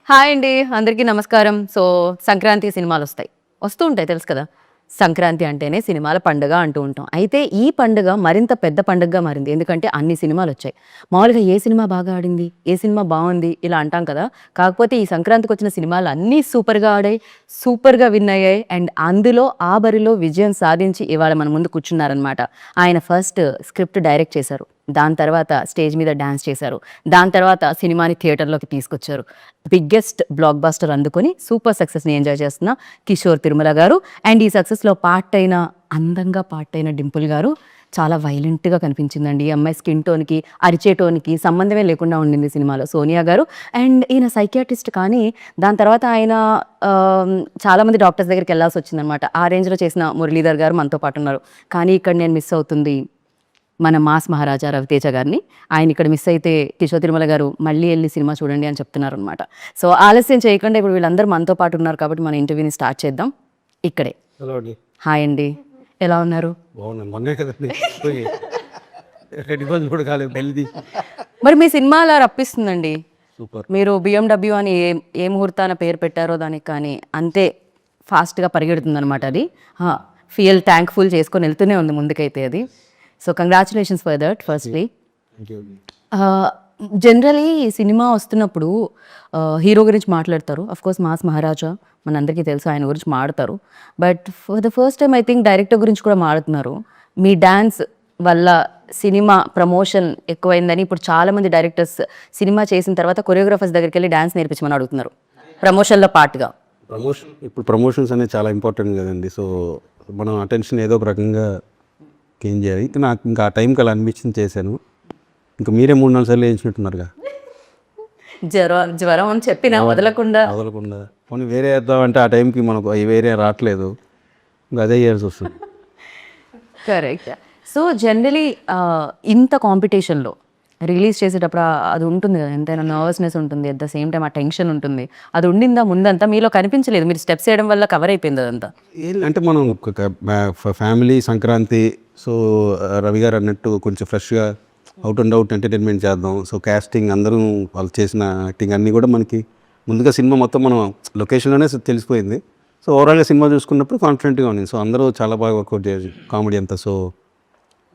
Hi అండి, అందరికీ నమస్కారం. సో సంక్రాంతి సినిమాలు వస్తూ ఉంటాయి, తెలుసు కదా. సంక్రాంతి అంటేనే సినిమాల పండుగ అంటూ ఉంటాం. అయితే ఈ పండుగ మరింత పెద్ద పండుగగా మారింది. ఎందుకంటే అన్ని సినిమాలు వచ్చాయి. మామూలుగా ఏ సినిమా బాగా ఆడింది, ఏ సినిమా బాగుంది ఇలా అంటాం కదా. కాకపోతే ఈ సంక్రాంతికి వచ్చిన సినిమాలు అన్నీ సూపర్గా ఆడాయి, సూపర్గా విన్ అయ్యాయి. అండ్ అందులో ఆ బరిలో విజయం సాధించి ఇవాళ మన ముందు కూర్చున్నారనమాట. ఆయన ఫస్ట్ స్క్రిప్ట్ డైరెక్ట్ చేశారు, దాని తర్వాత స్టేజ్ మీద డాన్స్ చేశారు, దాని తర్వాత సినిమాని థియేటర్లోకి తీసుకొచ్చారు. బిగ్గెస్ట్ బ్లాక్ బస్టర్ అందుకొని సూపర్ సక్సెస్ని ఎంజాయ్ చేస్తున్న కిషోర్ తిరుమల గారు. అండ్ ఈ సక్సెస్లో అందంగా పార్ట్ అయిన డింపుల్ గారు చాలా వైలెంట్గా కనిపించిందండి. ఈ అమ్మాయి స్కిన్ టోన్కి, అరిచే టోన్కి సంబంధమే లేకుండా ఉండింది సినిమాలో సోనియా గారు. అండ్ ఈయన సైకియాట్రిస్ట్, కానీ దాని తర్వాత ఆయన చాలామంది డాక్టర్స్ దగ్గరికి వెళ్ళాల్సి వచ్చిందనమాట. ఆ రేంజ్లో చేసిన మురళీధర్ గారు మనతో పాటు ఉన్నారు. కానీ ఇక్కడ నేను మిస్ అవుతుంది మన మాస్ మహారాజా రవితేజ గారిని. ఆయన ఇక్కడ మిస్ అయితే కిషోర్ తిరుమల గారు మళ్ళీ వెళ్ళి సినిమా చూడండి అని చెప్తున్నారు అనమాట. సో ఆలస్యం చేయకుండా ఇప్పుడు వీళ్ళందరూ మనతో పాటు ఉన్నారు కాబట్టి మన ఇంటర్వ్యూని స్టార్ట్ చేద్దాం. ఇక్కడే. హాయ్ అండి, ఎలా ఉన్నారు? మరి మీ సినిమా అలా రప్పిస్తుందండి. మీరు BMW అని ఏ ముహూర్తాన పేరు పెట్టారో దానికి, కానీ అంతే ఫాస్ట్గా పరిగెడుతుంది అనమాట. అది ఫీల్ థ్యాంక్ఫుల్ చేసుకొని వెళ్తూనే ఉంది ముందుకైతే అది. So congratulations for that firstly. Generally cinema వస్తున్నప్పుడు హీరో గురించి మాట్లాడతారు. అఫ్కోర్స్ మాస్ మహారాజా మనందరికీ తెలుసు, ఆయన గురించి మాడతారు. But for the first time I think director గురించి కూడా మాడుతున్నారు. మీ డ్యాన్స్ వల్ల సినిమా ప్రమోషన్ ఎక్కువైందని ఇప్పుడు చాలామంది డైరెక్టర్స్ సినిమా చేసిన తర్వాత కొరియోగ్రాఫర్స్ దగ్గరికి వెళ్ళి డ్యాన్స్ నేర్పించమని అడుగుతున్నారు ప్రమోషన్లో పార్ట్గా. ఇప్పుడు ప్రమోషన్స్ అనేది చాలా ఇంపార్టెంట్ కదండి. సో మనం అటెన్షన్ ఏదో ఒక రకంగా ఏం చేయాలి. నాకు ఇంకా ఆ టైంకి అలా అనిపించింది, చేశాను. ఇంకా మీరే 3-4 సార్లు వేయించినట్టున్నారుగా. జ్వరం అని చెప్పినా వదలకుండా పోనీ వేరే వేద్దామంటే ఆ టైంకి మనకు వేరే రావట్లేదు, ఇంకా అదే చేయాల్సి వస్తుంది. కరెక్ట్. సో జనరలీ ఇంత కాంపిటీషన్లో రిలీజ్ చేసేటప్పుడు అది ఉంటుంది కదా, ఎంతైనా నర్వస్నెస్ ఉంటుంది, అట్ ద సేమ్ టైం ఆ టెన్షన్ ఉంటుంది. అది ఉండిందా ముందంతా? మీలో కనిపించలేదు, మీరు స్టెప్స్ వేయడం వల్ల కవర్ అయిపోయింది అదంతా. అంటే మనం ఫ్యామిలీ సంక్రాంతి, సో రవి గారు అన్నట్టు కొంచెం ఫ్రెష్గా అవుట్ అండ్ అవుట్ ఎంటర్టైన్మెంట్ చేద్దాం. సో కాస్టింగ్ అందరూ వాళ్ళు చేసిన యాక్టింగ్ అన్నీ కూడా మనకి ముందుగా సినిమా మొత్తం మనం లొకేషన్లోనే తెలిసిపోయింది. సో ఓవరాల్గా సినిమా చూసుకున్నప్పుడు కాన్ఫిడెంట్గా ఉంది. సో అందరూ చాలా బాగా వర్కౌట్ చేయాలి కామెడీ అంతా. సో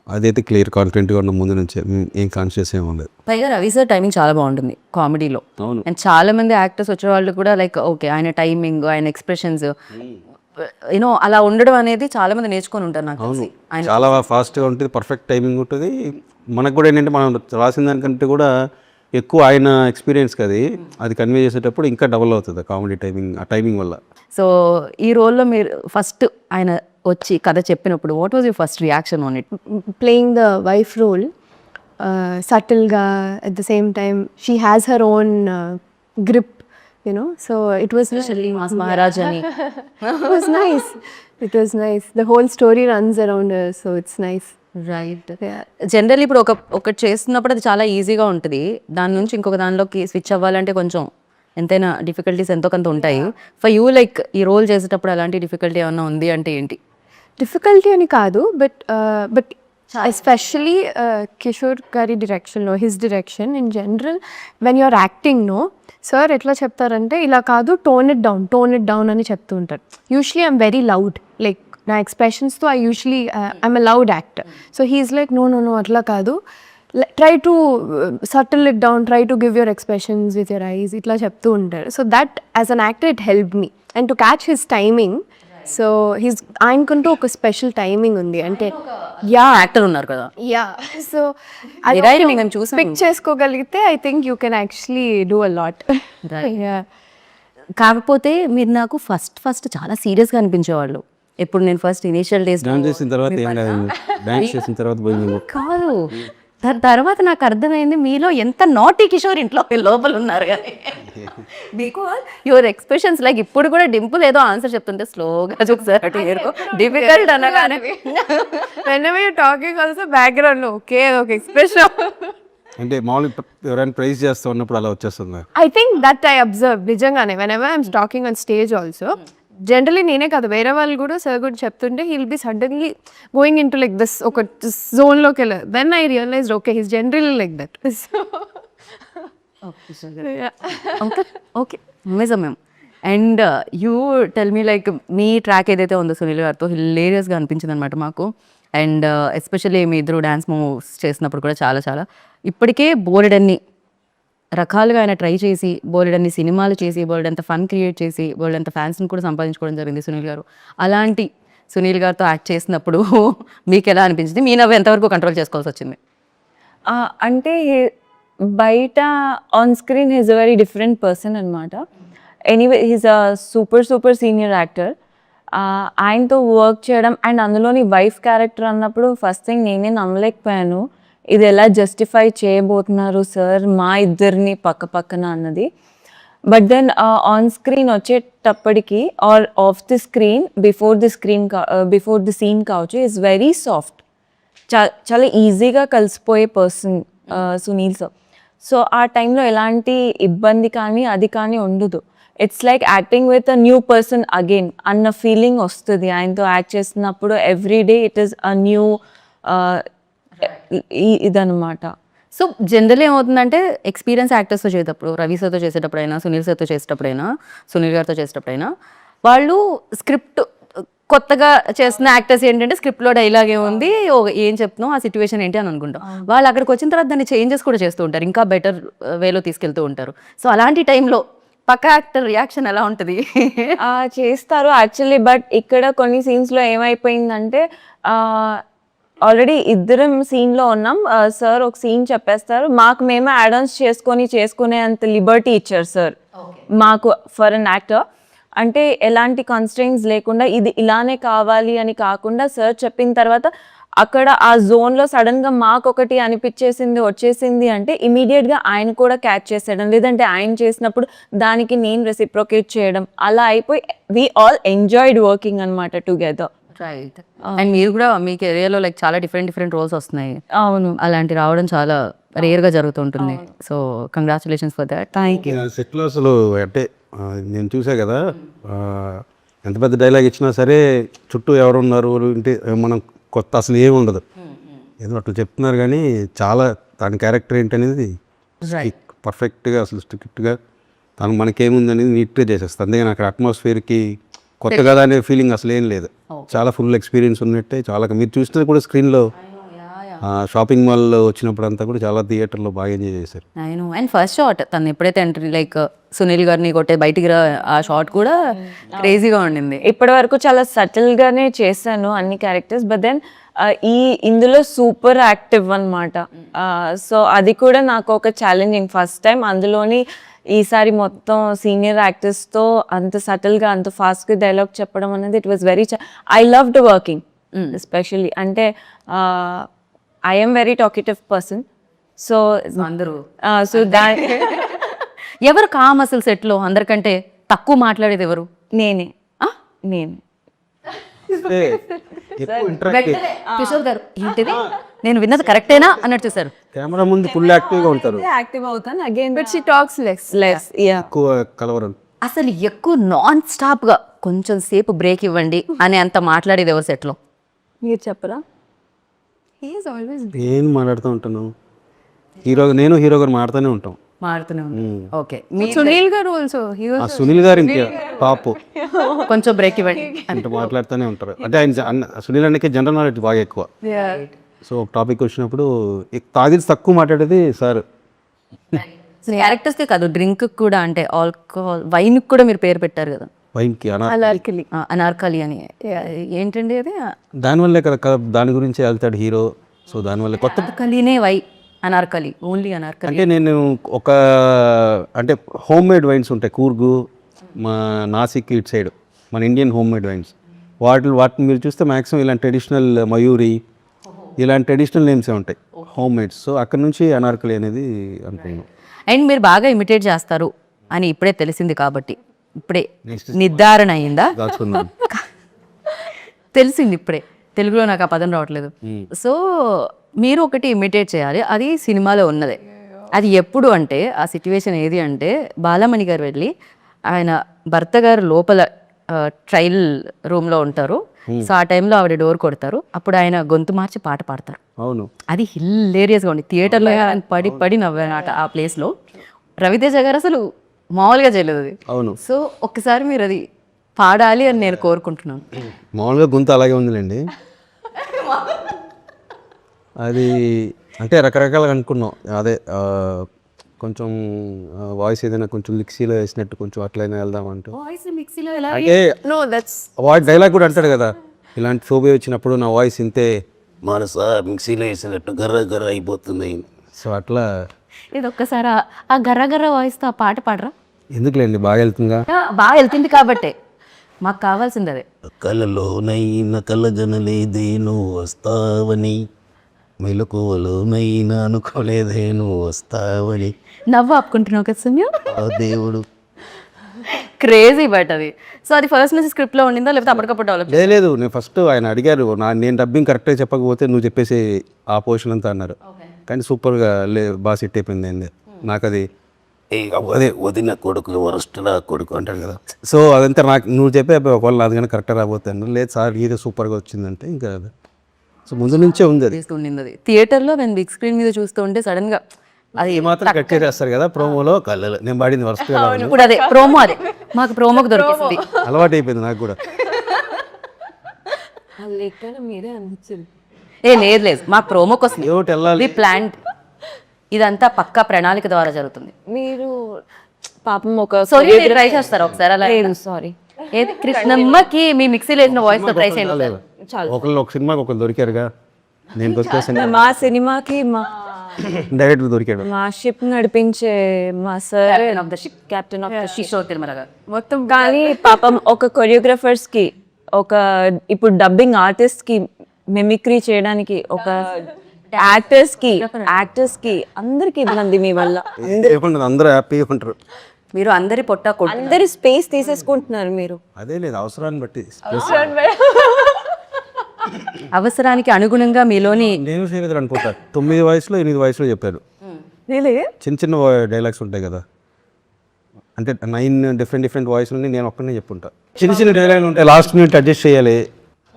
అదైతే క్లియర్ కాన్ఫిడెంట్గా ఉన్న ముందు నుంచి ఏం కాన్షియస్ ఏమి ఉండదు. పైగా రవి సార్ టైమింగ్ చాలా బాగుంటుంది కామెడీలో. అండ్ చాలా మంది యాక్టర్స్ వచ్చే వాళ్ళు కూడా లైక్ ఓకే, ఆయన టైమింగ్, ఆయన ఎక్స్ప్రెషన్స్ యూనో అలా ఉండడం అనేది చాలా మంది నేర్చుకొని ఉంటారు. నాకు చాలా ఫాస్ట్గా ఉంటుంది, పర్ఫెక్ట్ టైమింగ్ ఉంటుంది. మనకు కూడా ఏంటంటే మనం రాసిన దానికంటే కూడా ఎక్కువ ఆయన ఎక్స్పీరియన్స్ అది కన్వే చేసేటప్పుడు ఇంకా డబుల్ అవుతుంది కామెడీ టైమింగ్, ఆ టైమింగ్ వల్ల. సో ఈ రోల్లో మీరు ఫస్ట్ ఆయన వచ్చి కథ చెప్పినప్పుడు what was your first reaction on it? Playing the wife role సటిల్గా, at the same time she has her own grip, you know, so it was Mas Maharajani. it was nice. It was nice. The whole story runs around her, so it's nice. Right. Generally ఇప్పుడు ఒకటి చేస్తున్నప్పుడు అది చాలా ఈజీగా ఉంటుంది, దాని నుంచి ఇంకొక దానిలోకి స్విచ్ అవ్వాలంటే కొంచెం ఎంతైనా డిఫికల్టీస్ ఎంతో కొంత ఉంటాయి. ఫర్ యూ లైక్ ఈ రోల్ చేసేటప్పుడు అలాంటి డిఫికల్టీ ఏమన్నా ఉంది అంటే ఏంటి? డిఫికల్టీ అని కాదు, బట్ ఎస్పెషలీ కిషోర్ గారి డైరెక్షన్లో, his direction in general when you're acting no sir ఎట్లా చెప్తారంటే ఇలా కాదు, టోన్ ఇట్ డౌన్ అని చెప్తూ ఉంటారు. Usually I'm very loud, like నా ఎక్స్ప్రెషన్స్తో I'm a loud actor. So he's like no అట్లా కాదు, try to subtle it down, try to give your expressions with your eyes, ఇట్లా చెప్తూ ఉంటారు. So that as an actor it help me and to catch his timing. So ఆయనకుంటూ ఒక special timing ఉంది. అంటే actor ఉన్నారు కదా, సో పిక్ చేసుకోగలిగితే I think you can actually do a lot. కాకపోతే మీరు నాకు ఫస్ట్ చాలా సీరియస్గా అనిపించేవాళ్ళు. ఎప్పుడు నేను ఫస్ట్ ఇనిషియల్ డేస్ కాదు, తర్వాత నాకు అర్థమైంది మీలో ఎంత నాటీ కిషోర్ ఇంట్లో లోపల ఉన్నారు కానీ. బికాజ్ యువర్ ఎక్స్ప్రెషన్స్ లైక్ ఇప్పుడు కూడా డింపుల్ ఏదో ఆన్సర్ చెప్తుంటే స్లోగా చూసారు, డిఫికల్ట్ అనగానే whenever you're talking also background లో ఓకే ఒక ఎక్స్ప్రెషన్ అంటే మామూలుగా ఎవరైనా ప్రైజ్ చేస్తూ ఉన్నప్పుడు అలా వచ్చేస్తుంది. I think that I observe నిజంగానే whenever I'm talking on stage also. Generally నేనే కాదు, వేరే వాళ్ళు కూడా సార్ గురించి చెప్తుంటే he'll be suddenly going into like this ఒక జోన్లోకి వెళ్ళారు. Then I realized okay he's generally like that. Okay నిజమేం. And you tell me like మీ ట్రాక్ ఏదైతే ఉందో సునీల్ గారితో హిలేరియస్గా అనిపించింది అనమాట మాకు. అండ్ ఎస్పెషల్లీ మీ ఇద్దరు డ్యాన్స్ మూవ్స్ చేసినప్పుడు కూడా చాలా చాలా ఇప్పటికే బోలెడన్ని రకాలుగా ఆయన ట్రై చేసి బోలెడన్ని సినిమాలు చేసి బోలెడంత ఫన్ క్రియేట్ చేసి బోలెడంత ఫ్యాన్స్ని కూడా సంపాదించుకోవడం జరిగింది సునీల్ గారు. అలాంటి సునీల్ గారితో యాక్ట్ చేసినప్పుడు మీకు ఎలా అనిపించింది? మీ నవ్వు ఎంతవరకు కంట్రోల్ చేసుకోవాల్సి వచ్చింది? అంటే బయట on screen is a very different person అనమాట. Anyway he's a super senior actor. ఆయనతో వర్క్ చేయడం అండ్ అందులోని వైఫ్ క్యారెక్టర్ అన్నప్పుడు ఫస్ట్ థింగ్ నేనే నమ్మలేకపోయాను, ఇది ఎలా జస్టిఫై చేయబోతున్నారు సార్ మా ఇద్దరిని పక్క పక్కన అన్నది. బట్ దెన్ ఆన్ స్క్రీన్ వచ్చేటప్పటికి or off the screen before the scene కావచ్చు ఈజ్ వెరీ సాఫ్ట్, చాలా ఈజీగా కలిసిపోయే పర్సన్ సునీల్ సార్. సో ఆ టైంలో ఎలాంటి ఇబ్బంది కానీ అది కానీ ఉండదు. It's like acting with a new person again అన్న ఫీలింగ్ వస్తుంది ఆయనతో యాక్ట్ చేస్తున్నప్పుడు. Every day it is a new ఇదనమాట. సో జనరల్ ఏమవుతుందంటే ఎక్స్పీరియన్స్ యాక్టర్స్తో చేసేటప్పుడు, రవి సార్తో చేసేటప్పుడైనా, సునీల్ సార్తో చేసేటప్పుడైనా, సునీల్ గారితో చేసేటప్పుడైనా, వాళ్ళు స్క్రిప్ట్ కొత్తగా చేస్తున్న యాక్టర్స్ ఏంటంటే స్క్రిప్ట్లో డైలాగ్ ఏముంది, ఏం చెప్తున్నావు, ఆ సిచ్యువేషన్ ఏంటి అని అనుకుంటాం. వాళ్ళు అక్కడికి వచ్చిన తర్వాత దాన్ని చేంజెస్ కూడా చేస్తూ ఉంటారు, ఇంకా బెటర్ వేలో తీసుకెళ్తూ ఉంటారు. సో అలాంటి టైంలో పక్క యాక్టర్ రియాక్షన్ ఎలా ఉంటుంది? చేస్తారు యాక్చువల్లీ. బట్ ఇక్కడ కొన్ని సీన్స్లో ఏమైపోయిందంటే ఆల్రెడీ ఇద్దరం సీన్లో ఉన్నాం, సార్ ఒక సీన్ చెప్పేస్తారు, మాకు మేమే యాడ్ ఆన్స్ చేసుకునే అంత లిబర్టీ ఇచ్చారు సార్ మాకు ఫర్ అన్ యాక్టర్. అంటే ఎలాంటి కన్స్ట్రెయిన్స్ లేకుండా ఇది ఇలానే కావాలి అని కాకుండా సార్ చెప్పిన తర్వాత అక్కడ ఆ జోన్లో సడన్గా మాకు ఒకటి వచ్చేసింది అంటే ఇమీడియట్గా ఆయన కూడా క్యాచ్ చేసేయడం, లేదంటే ఆయన చేసినప్పుడు దానికి నేను రెసిప్రొకేట్ చేయడం, అలా అయిపోయి వీ ఆల్ ఎంజాయ్డ్ వర్కింగ్ అనమాట టుగెదర్. రైట్. అండ్ మీరు కూడా మీ కెరియర్లో లైక్ చాలా డిఫరెంట్ రోల్స్ వస్తున్నాయి. అవును, అలాంటి రావడం చాలా రేర్గా జరుగుతుంటుంది. So congratulations for that. Thank you. సెట్లో అసలు అంటే నేను చూసా కదా, ఎంత పెద్ద డైలాగ్ ఇచ్చినా సరే చుట్టూ ఎవరున్నారు అంటే మనం కొత్త అసలు ఏమి ఉండదు, ఏదో అట్లా చెప్తున్నారు. కానీ చాలా దాని క్యారెక్టర్ ఏంటనేది పర్ఫెక్ట్గా అసలు స్ట్రిక్ట్గా తను మనకేముంది అనేది నీట్గా చేసేస్తుంది. అందుకని అక్కడ అట్మాస్ఫియర్కి కొత్త కదా అనే ఫీలింగ్ అసలు ఏం లేదు, చాలా ఫుల్ ఎక్స్పీరియన్స్ ఉన్నట్టే. చాలా మీరు చూసినది కూడా స్క్రీన్లో షాపింగ్ మాల్లో వచ్చినప్పుడు అంతా కూడా చాలా థియేటర్లో బాగా ఎంజాయ్ చేశారు. నేను అండ్ ఫస్ట్ షాట్ తను ఎప్పుడైతే ఎంట్రీ లైక్ సునీల్ గారిని కొట్టే బయటికి ఆ షాట్ కూడా క్రేజీగా ఉండింది. ఇప్పటి వరకు చాలా సటిల్గానే చేశాను అన్ని క్యారెక్టర్స్, బట్ దెన్ ఇందులో సూపర్ యాక్టివ్ అనమాట. సో అది కూడా నాకు ఒక ఛాలెంజింగ్ ఫస్ట్ టైం. అందులోని ఈసారి మొత్తం సీనియర్ యాక్టర్స్తో అంత సటిల్గా అంత ఫాస్ట్గా డైలాగ్ చెప్పడం అనేది it was very I loved working especially. అంటే I am very talkative person. So అందరూ so that ఎవరు కామ్ అసలు సెట్లో అందరికంటే తక్కువ మాట్లాడేది ఎవరు? నేనే. కిషోర్ గారు ఏంటిది నేను విన్నది కరెక్టేనా అన్నట్టు చూసారు. కెమెరా ముందు ఫుల్ యాక్టివ్గా ఉంటారు, యాక్టివ్ అవుతాను again, But she talks less. ఎక్కువ కలవరం. అసలు ఎక్కువ నాన్ స్టాప్గా కొంచెం సేపు బ్రేక్ ఇవ్వండి అని అంత మాట్లాడేది ఎవరు సెట్లో? మీరు చెప్పరా? He is always నేను మాట్లాడుతూ ఉంటాను, నేను హీరో గారు మాట్లాడుతూనే ఉంటాం. మాడుతూనే okay. Sunil garu also. He was ఆ సునీల్ గారు ఇంకా టాప్, కొంచెం బ్రేక్ ఇవ్వండి అంటే మాట్లాడుతూనే ఉంటారు. అంటే ఆయన సునీల్ అన్నకి జనరల్ నాలెడ్జ్ బాగా ఎక్కువ. సో ఒక టాపిక్ వచ్చినప్పుడు తాగిది తక్కువ మాట్లాడేది సార్. క్యారెక్టర్స్కే కాదు డ్రింక్ కూడా, అంటే ఆల్కహాల్ వైన్ కూడా మీరు పేరు పెట్టారు కదా, వైన్కి Anarkali. అనార్కలి అని. ఏంటండి అది? దానివల్లే కదా దాని గురించి వెళ్తాడు హీరో. సో దానివల్ల కొత్త కలినే అనార్కలి, ఓన్లీ అనార్కలి. అంటే నేను ఒక అంటే హోమ్ మేడ్ వైన్స్ ఉంటాయి కూర్గు, మా నాసిక్ ఇటు సైడ్ మన ఇండియన్ హోమ్ మేడ్ వైన్స్, వాటిని మీరు చూస్తే మ్యాక్సిమం ఇలాంటి ట్రెడిషనల్ మయూరి ఇలాంటి ట్రెడిషనల్ నేమ్సే ఉంటాయి హోమ్ మేడ్స్. సో అక్కడ నుంచి అనార్కలి అనేది అనుకున్నాను. అండ్ మీరు బాగా ఇమిటేట్ చేస్తారు అని ఇప్పుడే తెలిసింది కాబట్టి, ఇప్పుడే నిర్ధారణ అయిందా? దాచుకున్నాను. తెలిసింది ఇప్పుడే, తెలుగులో నాకు ఆ పదం రావట్లేదు. సో మీరు ఒకటి ఇమిటేట్ చేయాలి, అది సినిమాలో ఉన్నదే. అది ఎప్పుడు అంటే ఆ సిచ్యువేషన్ ఏది అంటే బాలమణి గారు వెళ్ళి ఆయన భర్త గారు లోపల ట్రయల్ రూమ్లో ఉంటారు. సో ఆ టైంలో ఆవిడ డోర్ కొడతారు, అప్పుడు ఆయన గొంతు మార్చి పాట పాడతారు. అవును, అది హిల్లేరియస్గా ఉంది. థియేటర్లో పడి నవ్వానట ఆ ప్లేస్లో. రవితేజ గారు అసలు మామూలుగా చేయలేదు అది. అవును. సో ఒక్కసారి మీరు అది పాడాలి అని నేను కోరుకుంటున్నాను. మామూలుగా గొంతు అలాగే ఉందిలేండి. అది అంటే రకరకాలుగా అనుకున్నాం. అదే కొంచెం వాయిస్ ఏదైనా కొంచెం మిక్సీలో వేసినట్టు కొంచెం అట్లయినా వెళ్దామంటూ. వాయిస్ మిక్సీలో ఎలా అంటే No, that's వాయిస్ డైలాగ్ కూడా అంటాడు కదా, ఇలాంటి ఫోబియా వచ్చినప్పుడు నా వాయిస్ ఇంతే మనస మిక్సీలో వేసినట్టు గర్ర గర్ర అయిపోతుంది. సో అట్లా ఇది ఒక్కసారి ఆ గర్ర గర్ర వాయిస్తో ఆ పాట పాడరా? ఎందుకులేండి, బాగా వెళ్తుందా. బాగా వెళ్తుంది కాబట్టే మాకు కావాల్సింది అదే. కలలోనైనా కలగనలేదే నువ్వు వస్తావని, మెలకువలోనైనా అనుకోలేదే నువ్వు వస్తావని, నవ్వు ఆపుకుంటున్నావు కదా సుమ్యు. ఆ దేవుడు. క్రేజీ బట్ అది. సో అది ఫస్ట్ నుంచి స్క్రిప్ట్లో ఉండిందా లేకపోతే అప్పటికప్పుడు డెవలప్? లేదు, నేను ఫస్ట్ ఆయన అడిగారు, నేను డబ్బింగ్ కరెక్ట్గా చెప్పకపోతే నువ్వు చెప్పేసి ఆ పోర్షన్ అంతా అన్నారు. కానీ సూపర్గా బాగా సెట్ అయిపోయింది అండి నాకు. అది అదే వదిన కొడుకు వరస్టులా కొడుకు అంటాడు కదా, సో అదంతా నాకు నువ్వు చెప్పే ఒకవేళ నాది కానీ కరెక్ట్గా రాబోతాను. లేదు సార్ ఇదే సూపర్గా వచ్చిందంటే ఇంకా సో ముందు నుంచే ఉంది అది. ఉండింది అది థియేటర్లో నేను బిగ్ స్క్రీన్ మీద చూస్తూ ఉంటే సడన్గా అది మాత్రం కట్ చేస్తారు కదా ప్రోమోలో, కళ్ళలో నేను పాడింది వరస్ట్గా ఇప్పుడు అదే ప్రోమో, అదే మాకు ప్రోమోకి దొరికింది. అలవాటు అయిపోయింది నాకు కూడా. మీరే అనిపించింది. లేదు లేదు, మాకు ప్రోమోకి వస్తుంది. ఏమిటి వెళ్ళాలి ప్లాంట్ ఇదంతా పక్కా ప్రణాళిక ద్వారా జరుగుతుంది. మీరు పాపం ఒక సో ట్రై చేస్తారా ఒకసారి అలా? లేదు సారీ. ఏది కృష్ణమ్మకి మీ మిక్సీలో వేసిన వాయిస్ తో ట్రై చేయండి. ఒకళ్ళు ఒక సినిమాకి ఒకళ్ళు దొరికారుగా, నేను వచ్చేసాను. మా సినిమాకి మా డైరెక్టర్ దొరికాడు. మా షిప్ నడిపించే మా sir of the ship, captain of the ship. Kishore Tirumala గారు. మొత్తం కానీ పాపం ఒక కొరియోగ్రాఫర్స్ కి, ఒక ఇప్పుడు డబ్బింగ్ ఆర్టిస్ట్ కి మిమిక్రీ చేయడానికి, ఒక యాక్టర్స్ కి అందరికి ఇబ్బంది మీ వల్ల. ఏమన్నా అందరూ హ్యాపీగా ఉంటారు. మీరు అందరి పొట్ట కొట్టు. అందరి స్పేస్ తీసేసుకుంటున్నారు మీరు. అదే లేదు, అవసరాన్ని బట్టి. అవసరానికి అనుగుణంగా మీలోని నేను చేయలేదు అనుకుంటా, 9 వయసులో 8 వయసులో చెప్పారు. చిన్న చిన్న డైలాగ్స్ ఉంటాయి కదా, అంటే 9 డిఫరెంట్ వాయిస్లని నేను ఒక్కనే చెప్పుంటా. చిన్న చిన్న డైలాగ్లు ఉంటాయి, లాస్ట్ మినిట్ అడ్జస్ట్ చేయాలి,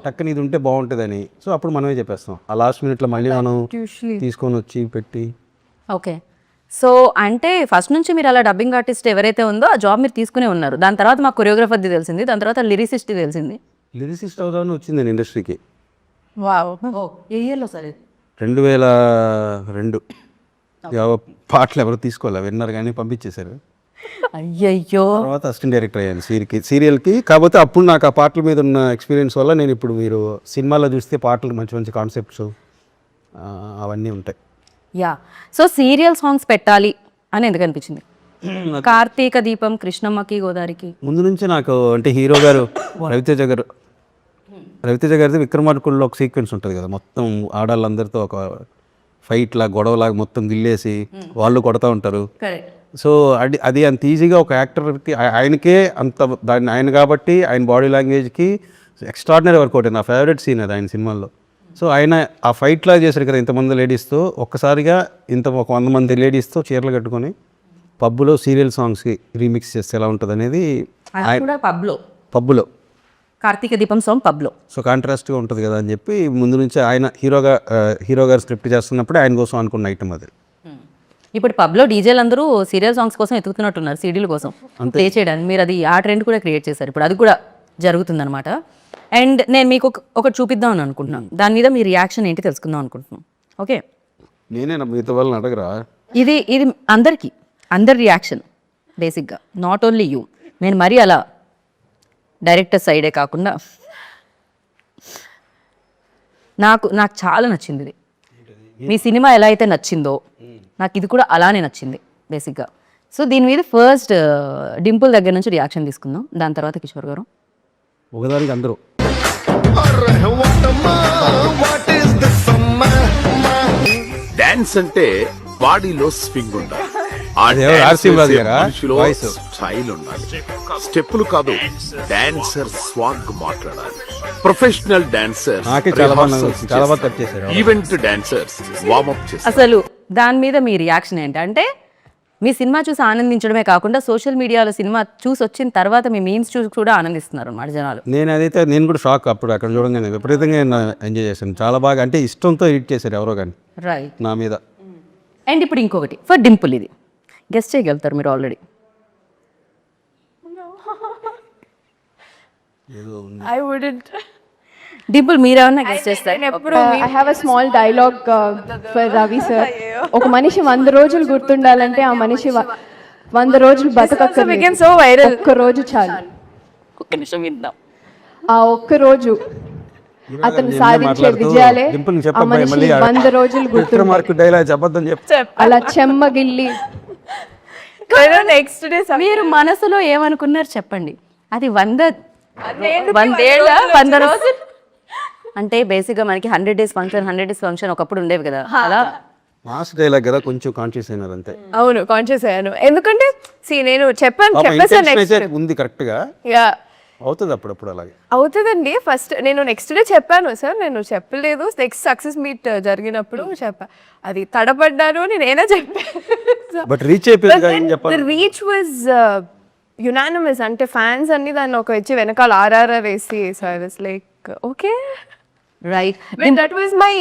టక్కని ఇది ఉంటే బాగుంటుందని. సో అప్పుడు మనమే చెప్పేస్తాం. ఆ లాస్ట్ మినిట్లో మళ్ళీ మనం తీసుకొని వచ్చి పెట్టి. ఓకే. సో అంటే ఫస్ట్ నుంచి మీరు అలా డబ్బింగ్ ఆర్టిస్ట్ ఎవరైతే ఉందో ఆ జాబ్ మీరు తీసుకునే ఉన్నారు. దాని తర్వాత మాకు కొరియోగ్రాఫర్ది తెలిసింది, దాని తర్వాత లిరిసిస్ట్ తెలిసింది. లిరిసిస్ట్ అవుదామని వచ్చింది నేను ఇండస్ట్రీకి. wow. ఏ ఇయర్లో సార్? 2002. పాటలు ఎవరు తీసుకోవాలి, విన్నారు కానీ పంపించేశారు. అయ్యయ్యో. తర్వాత అసిస్టెంట్ డైరెక్టర్ అయ్యాను సీరియల్కి. కాకపోతే అప్పుడు నాకు ఆ పాటల మీద ఉన్న ఎక్స్పీరియన్స్ వల్ల నేను ఇప్పుడు మీరు సినిమాలో చూస్తే పాటలు మంచి కాన్సెప్ట్స్ అవన్నీ ఉంటాయి. యా. సో సీరియల్ సాంగ్స్ పెట్టాలి అని ఎందుకు అనిపించింది? కార్తీక దీపం, కృష్ణమ్మకి, గోదావరికి ముందు నుంచి నాకు అంటే హీరో గారు రవితేజ గారిది విక్రమార్కుల్లో ఒక సీక్వెన్స్ ఉంటుంది కదా, మొత్తం ఆడాళ్ళందరితో ఒక ఫైట్ లాగా గొడవలాగా మొత్తం గిల్లేసి వాళ్ళు కొడతా ఉంటారు. సో అది అంత ఈజీగా ఒక యాక్టర్కి ఆయనకే అంత దాన్ని ఆయన కాబట్టి ఆయన బాడీ లాంగ్వేజ్కి ఎక్స్ట్రాడినరీ వర్కౌట్. నా ఫేవరెట్ సీన్ అది ఆయన సినిమాల్లో. సో ఆయన ఆ ఫైట్ లాగా చేశారు కదా, ఇంతమంది లేడీస్తో ఒక్కసారిగా ఒక 100 మంది లేడీస్తో చీరలు కట్టుకొని పబ్బులో సీరియల్ సాంగ్స్కి రీమిక్స్ చేస్తే ఎలా ఉంటుంది అనేది పబ్బులో కార్తీక దీపం సాంగ్ పబ్లో. సో కాంట్రాస్ట్గా ఉంటుంది కదా అని చెప్పి ముందు నుంచి ఆయన హీరో గారు స్క్రిప్ట్ చేస్తున్నప్పుడే ఆయన కోసం అనుకున్న ఐటమ్ అది. ఇప్పుడు పబ్లో డీజేలు అందరూ సీరియల్ సాంగ్స్ కోసం ఎత్తుకుతున్నట్టున్నారు, సీడీల కోసం ప్లే చేయడానికి. మీరు అది ఆ ట్రెండ్ కూడా క్రియేట్ చేశారు, ఇప్పుడు అది కూడా జరుగుతుందన్నమాట. అండ్ నేను మీకు ఒకటి చూపిద్దాం అని అనుకుంటున్నాను, దాని మీద మీ రియాక్షన్ ఏంటి తెలుసుకుందాం అనుకుంటున్నాను. ఓకే, నేనే మీతో వాళ్ళని అడగరా? ఇది అందరి రియాక్షన్ బేసిక్గా, నాట్ ఓన్లీ యూ. నేను మరీ అలా డైరెక్టర్ సైడే కాకుండా నాకు చాలా నచ్చింది ఇది. మీ సినిమా ఎలా అయితే నచ్చిందో నాకు ఇది కూడా అలానే నచ్చింది బేసిక్గా. సో దీని మీద ఫస్ట్ డింపుల్ దగ్గర నుంచి రియాక్షన్ తీసుకుందాం, దాని తర్వాత కిషోర్ గారు. ఒకదానికి అందరూ డాన్స్ అంటే బాడీలో స్వింగ్ ఉండాలి, స్టైల్ ఉండాలి, స్టెప్పులు కాదు, డాన్సర్ స్వాగ్ మాట్లాడాలి. Professional dancers event dancers warm up చేస్తారు. అసలు దాని మీద మీ రియాక్షన్ ఏంటంటే, మీ సినిమా చూసి ఆనందించడమే కాకుండా సోషల్ మీడియాలో సినిమా చూసి వచ్చిన తర్వాత మీ మీమ్స్ చూసి కూడా ఆనందిస్తున్నారు అన్నమాట జనాలు. నేను కూడా షాక్. అప్పుడు అక్కడ చూడంగానే విపరీతంగా ఎంజాయ్ చేశాను, చాలా బాగా. అంటే ఇష్టంతో ఎడిట్ చేశారు ఎవరో కానీ రైట్ నా మీద. అండ్ ఇప్పుడు ఇంకొకటి ఫర్ డింపుల్, ఇది గెస్ట్ చేయగలుగుతారు మీరు ఆల్రెడీ. I wouldn't. డింపుల్ మీరేమన్నా గెస్ట్ చేస్తారు ఎప్పుడు I have a small dialogue for Ravi sir. ఒక మనిషి 100 రోజులు గుర్తుండాలంటే ఆ మనిషి 100 రోజులు బతకక్కర్లేదు. So viral. ఒక్క రోజు చాలు. ఒక్క నిమిషం విందాం. ఆ ఒక్క రోజు అతను సాధించే విజయాలే ఆ మనిషి 100 రోజులు గుర్తుంటాయి. డైలాగ్ చెప్పొద్దని అలా చెమ్మగిల్లి నెక్స్ట్ డే మీరు మనసులో ఏమనుకున్నారు చెప్పండి. అది 100 రోజులు అంటే బేసిక్గా మనకి 100 days ఫంక్షన్ ఒకప్పుడు ఉండేవి కదా, అలా మాస్ డైలాగ్ కదా, కొంచెం కాన్షియస్ అయినారు అంతే. అవును కాన్షియస్ అయ్యాను. ఎందుకంటే నేను చెప్పేసాను నెక్స్ట్ ఉంది కరెక్ట్ గా యా అవుతుంది అప్పుడప్పుడు అలాగే అవుతుందండి. ఫస్ట్ నేను నెక్స్ట్ డే చెప్పాను సార్, నేను చెప్పలేదు. నెక్స్ట్ సక్సెస్ మీట్ జరిగినప్పుడు చెప్పా, అది తడబడ్డాను నేనే చెప్పాను. బట్ రీచ్ అయిపోయింది ఏం చెప్పాలి. Reach was unanimous. అంటే ఫ్యాన్స్ అన్ని దాన్ని ఒక వచ్చి వెనకాల ఆర్ఆర్ఆర్ వేసి, so I was like okay right. That was my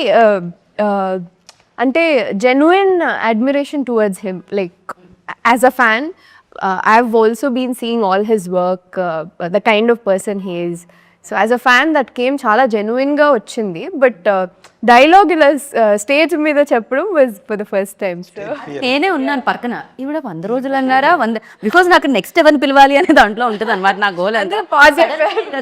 అంటే genuine admiration towards him. Like as a fan I've also been seeing all his work, the kind of person he is. So as a fan that came చాలా జెన్యున్గా వచ్చింది. But dialogue ఇలా stage మీద చెప్పడం was for the first time. నేనే ఉన్నాను పక్కన, ఈవిడ 100 రోజులు అన్నారా, 100 బికాస్ నాకు నెక్స్ట్ ఎవరిని పిలవాలి అనే దాంట్లో ఉంటుంది అనమాట నా గోల్. అంతే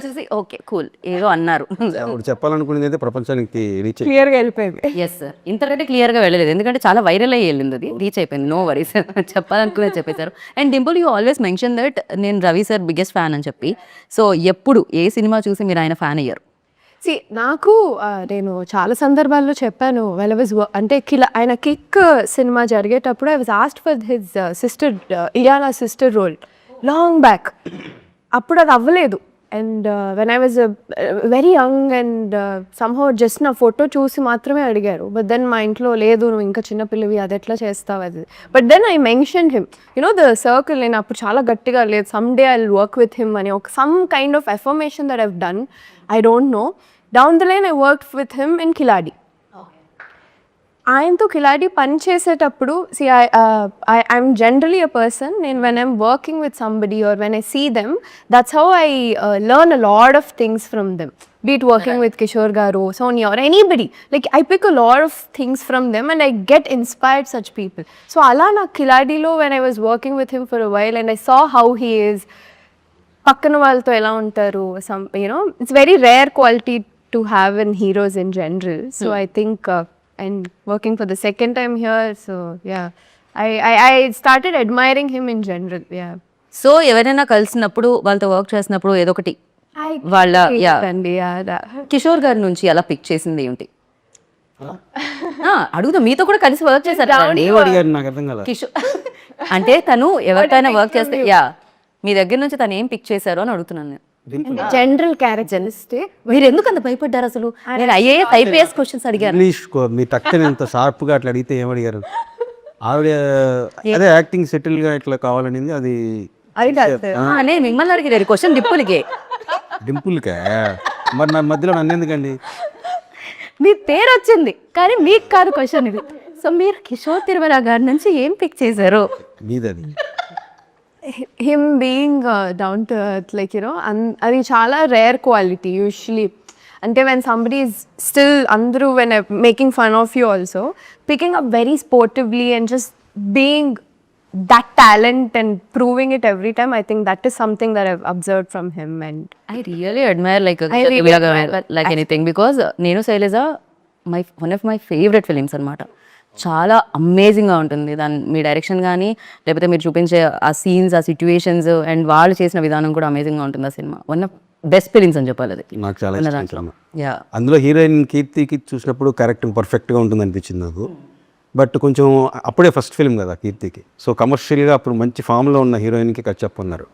చూసి ఓకే కూల్ ఏదో అన్నారు. ఇప్పుడు చెప్పాలనుకునేది అయితే ప్రపంచానికి రీచ్ క్లియర్గా వెళ్ళిపోయింది. ఎస్ సార్, ఇంతకంటే క్లియర్గా వెళ్ళలేదు ఎందుకంటే చాలా వైరల్ అయ్యి వెళ్ళింది, అది రీచ్ అయిపోయింది. నో వరీస్, చెప్పాలనుకునేది చెప్పేశారు. And Dimple you always mention that నేను రవి సార్ బిగ్గెస్ట్ ఫ్యాన్ అని చెప్పి. సో ఎప్పుడు ఏ సినిమా చూసి మీరు ఆయన ఫ్యాన్ అయ్యారు? నాకు నేను చాలా సందర్భాల్లో చెప్పాను, వెల్ వాజ్ అంటే ఆయన కిక్ సినిమా జరిగేటప్పుడు I was asked for his sister ఇయానా సిస్టర్ రోల్ లాంగ్ బ్యాక్. అప్పుడు అది అవ్వలేదు. And when I was very young and somehow just నా ఫోటో చూసి మాత్రమే అడిగారు. బట్ దెన్ మా ఇంట్లో లేదు, నువ్వు ఇంకా చిన్నపిల్లవి, అది ఎట్లా చేస్తావు అది. But then I mention him, you know the circle. నేను అప్పుడు చాలా గట్టిగా లేదు, someday I will work with him అని ఒక some kind of affirmation that I've done. I don't know. Down the line I work with him in Khiladi. ఆయనతో కిలాడి పని చేసేటప్పుడు ఐఎమ్ జనరలీ అ పర్సన్, నేను when I'm working with somebody or when I see them, that's how I learn a lot of things from them. Be it working with Kishore Garu, Sonia or anybody. Like I pick a lot of things from them and I get inspired such people. So Alana Kiladilo, when I was working with him for a while and I saw how he is, pakkana valto ela untaru, some, you know, it's very rare quality to have in heroes in general. So I think and working for the second time here, so yeah, I started admiring him in general. Yeah. So ఎవరైనా కలిసినప్పుడు వాళ్ళతో work చేసినప్పుడు ఏదో ఒకటి వాళ్ళ కిషోర్ గారి నుంచి అలా పిక్ చేసింది ఏంటి అడుగుతా. మీతో కూడా కలిసి వర్క్ చేశారు నాకు అర్థం కదా. కిషోర్ అంటే తను ఎవరికైనా వర్క్ చేస్తే మీ దగ్గర నుంచి తను ఏం పిక్ చేశారు అని అడుగుతున్నాను నేను. General characteristic. మీరు ఎందుకు అంత భయపడ్డారు అసలు? నేను ఐఏఎస్ ఐపీఎస్ క్వశ్చన్స్ అడిగాను. ఇంగ్లీష్ మీ టక్కని ఎంత షార్ప్ గా అట్లా అడిగితే ఏమడిగారు? ఆవిడ అదే యాక్టింగ్ సెటిల్ గా ఇట్లా కావాలనింది. అది నేను మిమ్మల్ని అడిగారు క్వశ్చన్ డింపుల్కే. మరి నా మధ్యలో నన్ను ఎందుకండి? మీ పేరు వచ్చింది కానీ మీకు కాదు క్వశ్చన్ ఇది. సో మీరు కిషోర్ తిరుమల గారి నుంచి ఏం పిక్ చేశారు? మీదది him being down to earth, like, you know, అది చాలా రేర్ క్వాలిటీ యూజువలీ. అంటే when somebody is still అందరూ when making fun of you also, picking up very sportively and just being that talent and proving it every time, I think that is something that I've observed from him. And I really admire like anything because నేను Shailaja one of my favorite films అన్నమాట. చాలా అమేజింగ్గా ఉంటుంది దాని మీ direction కానీ లేకపోతే మీరు చూపించే ఆ సీన్స్, ఆ సిచ్యువేషన్స్ అండ్ వాళ్ళు చేసిన విధానం కూడా అమేజింగ్గా ఉంటుంది. ఆ cinema one of best films అని చెప్పాలి. అది నాకు చాలా ఇష్టం. అందులో హీరోయిన్ కీర్తికి చూసినప్పుడు క్యారెక్టర్ పర్ఫెక్ట్గా ఉంటుంది అనిపించింది నాకు. బట్ కొంచెం అప్పుడే ఫస్ట్ ఫిల్మ్ కదా కీర్తికి. సో కమర్షియల్గా అప్పుడు మంచి ఫామ్లో ఉన్న హీరోయిన్కి కట్ చెప్పన్నారు.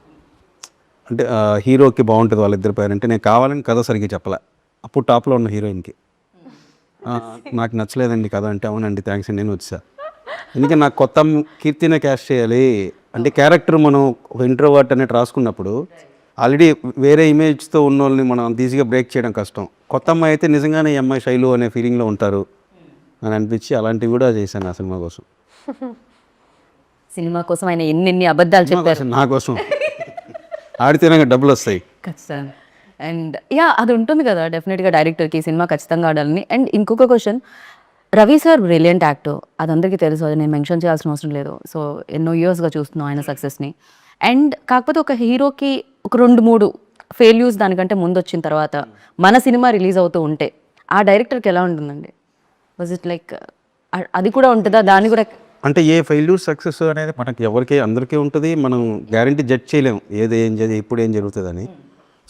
అంటే హీరోకి బాగుంటుంది వాళ్ళిద్దరి పేరు అంటే నేను కావాలని కథ సరిగ్గా చెప్పలే. అప్పుడు టాప్లో ఉన్న హీరోయిన్కి నాకు నచ్చలేదండి కథ అంటే, అవునండి థ్యాంక్స్ అండి నేను వచ్చా. ఎందుకంటే నాకు కొత్త కీర్తినే క్యాస్ట్ చేయాలి అంటే క్యారెక్టర్ మనం ఒక ఇంట్రోవర్ట్ అనేది రాసుకున్నప్పుడు ఆల్రెడీ వేరే ఇమేజ్తో ఉన్న వాళ్ళని మనం అంత ఈజీగా బ్రేక్ చేయడం కష్టం. కొత్త అమ్మాయి అయితే నిజంగానే ఈ అమ్మాయి శైలు అనే ఫీలింగ్లో ఉంటారు అని అనిపించి అలాంటివి కూడా చేశాను ఆ సినిమా కోసం. సినిమా కోసం ఆయన ఎన్ని అబద్ధాలు చెప్పారు నా కోసం. ఆడితేనే డబ్బులు వస్తాయి. ఖచ్చితంగా. అండ్ అది ఉంటుంది కదా డెఫినెట్గా డైరెక్టర్కి సినిమా ఖచ్చితంగా ఆడాలని. అండ్ ఇంకొక question, Ravi sir brilliant actor, అది అందరికీ తెలుసు, అది నేను మెన్షన్ చేయాల్సిన అవసరం లేదు. సో ఎన్నో ఇయర్స్గా చూస్తున్నాం ఆయన సక్సెస్ని. అండ్ కాకపోతే ఒక హీరోకి ఒక 2-3 ఫెయిల్యూర్స్ దానికంటే ముందు వచ్చిన తర్వాత మన సినిమా రిలీజ్ అవుతూ ఉంటే ఆ డైరెక్టర్కి ఎలా ఉంటుందండి? వాజ్ ఇట్ లైక్ అది కూడా ఉంటుందా? దాన్ని కూడా అంటే ఏ ఫెయిల్యూర్ సక్సెస్ అనేది మనకి ఎవరికి అందరికీ ఉంటుంది. మనం గ్యారంటీ జడ్జ్ చేయలేము ఇప్పుడు ఏం జరుగుతుందని.